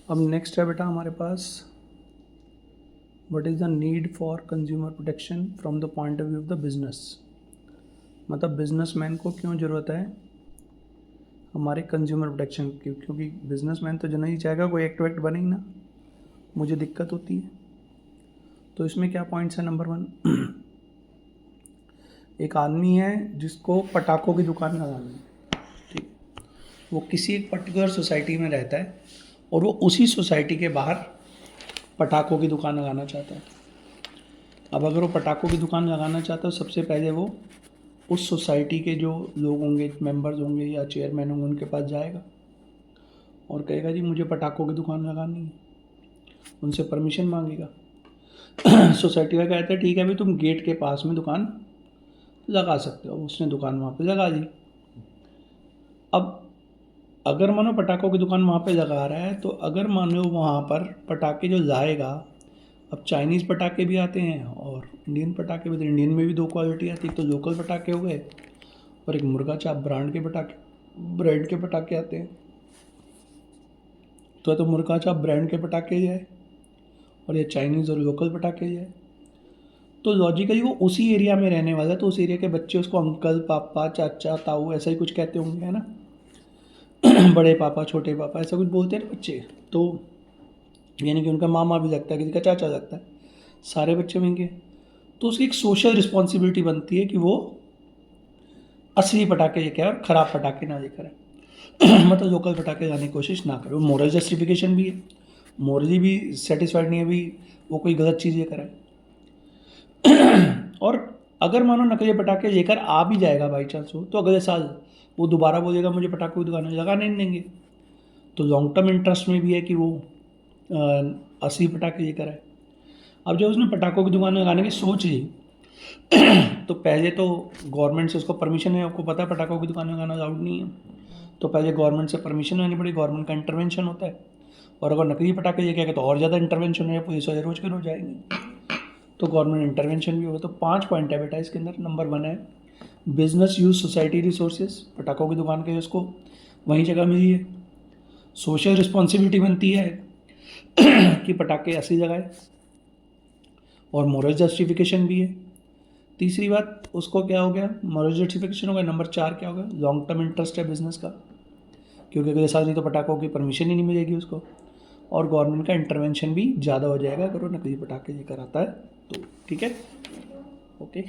अब नेक्स्ट है बेटा हमारे पास what is the need for consumer protection from the point of view of the business. मतलब बिजनेसमैन को क्यों ज़रूरत है हमारे कंज्यूमर प्रोटेक्शन की, क्योंकि बिजनेसमैन तो जो नहीं चाहेगा कोई एक्ट बने ही ना, मुझे दिक्कत होती है। तो इसमें क्या पॉइंट्स है? नंबर 1, एक आदमी है जिसको पटाखों की दुकान लगानी है, ठीक, वो किसी एक पर्टिकुलर सोसाइटी में रहता है और वो उसी सोसाइटी के बाहर पटाखों की दुकान लगाना चाहता है। अब अगर वो पटाखों की दुकान लगाना चाहता है, सबसे पहले वो उस सोसाइटी के जो लोग होंगे, मेंबर्स होंगे या चेयरमैन होंगे, उनके पास जाएगा और कहेगा जी मुझे पटाखों की दुकान लगानी है, उनसे परमिशन मांगेगा। सोसाइटी वाला कहता है ठीक है भाई, तुम गेट के पास में दुकान लगा सकते हो। उसने दुकान वहाँ पे लगा दी। अब अगर मानो पटाखों की दुकान वहाँ पे लगा रहा है, तो अगर मानो वहाँ पर पटाखे जो लाएगा, अब चाइनीज़ पटाखे भी आते हैं और इंडियन पटाखे भी। तो इंडियन में भी दो क्वालिटी आती है, तो लोकल पटाखे हो गए और एक मुर्गा चाप ब्रांड के पटाखे आते हैं। तो मुर्गा चाप ब्रांड के पटाखे जाए और ये चाइनीज़ और लोकल पटाखे जाए। तो लॉजिकली वो उसी एरिया में रहने वाला है, तो उस एरिया के बच्चे उसको अंकल, पापा, चाचा, ताऊ ऐसा ही कुछ कहते होंगे, है ना। बड़े पापा, छोटे पापा ऐसा कुछ बोलते हैं ना बच्चे। तो यानी कि उनका मामा भी लगता है, किसी का चाचा लगता है, सारे बच्चे होंगे। तो उसकी एक सोशल रिस्पॉन्सिबिलिटी बनती है कि वो असली पटाखे लेके आए और ख़राब पटाखे ना लेकर आए। मतलब लोकल पटाखे लाने की कोशिश ना करो। मोरल जस्टिफिकेशन भी है, मोरली भी सेटिस्फाइड नहीं है भी वो कोई गलत चीज़ लेकर आए। और अगर मानो नकली पटाखे लेकर आ भी जाएगा बाई चांस हो, तो अगले साल वो दोबारा बोलेगा मुझे पटाखों की दुकान लगाने नहीं देंगे। तो लॉन्ग टर्म इंटरेस्ट में भी है कि वो असली पटाखे लेकर आए। अब जब उसने पटाखों की दुकान लगाने की सोच ली, तो पहले तो गवर्नमेंट से उसको परमिशन है। आपको पता है पटाखों की दुकान लगाना अलाउड नहीं है, तो पहले गवर्नमेंट से परमिशन लेनी पड़ी, गवर्नमेंट का इंटरवेंशन होता है। और अगर नकली पटाखे लेके आएगा तो और ज़्यादा इंटरवेंशन है, पुलिस वाले रोज के रोज जाएंगे, तो गवर्नमेंट इंटरवेंशन भी होगा। तो 5 पॉइंट है बेटा इसके अंदर। नंबर 1 है बिजनेस यूज सोसाइटी रिसोर्सेज, पटाखों की दुकान के उसको वहीं जगह मिली है। सोशल रिस्पॉन्सिबिलिटी बनती है कि पटाखे असली जगह, और मोरल जस्टिफिकेशन भी है। तीसरी बात उसको क्या हो गया, मोरल जस्टिफिकेशन हो गया। नंबर 4 क्या होगा, लॉन्ग टर्म इंटरेस्ट है बिजनेस का, क्योंकि अगले साल नहीं तो पटाखों की परमिशन ही नहीं मिलेगी उसको, और गवर्नमेंट का इंटरवेंशन भी ज़्यादा हो जाएगा अगर वो नकली पटाखे लेकर आता है तो। ठीक है, ओके।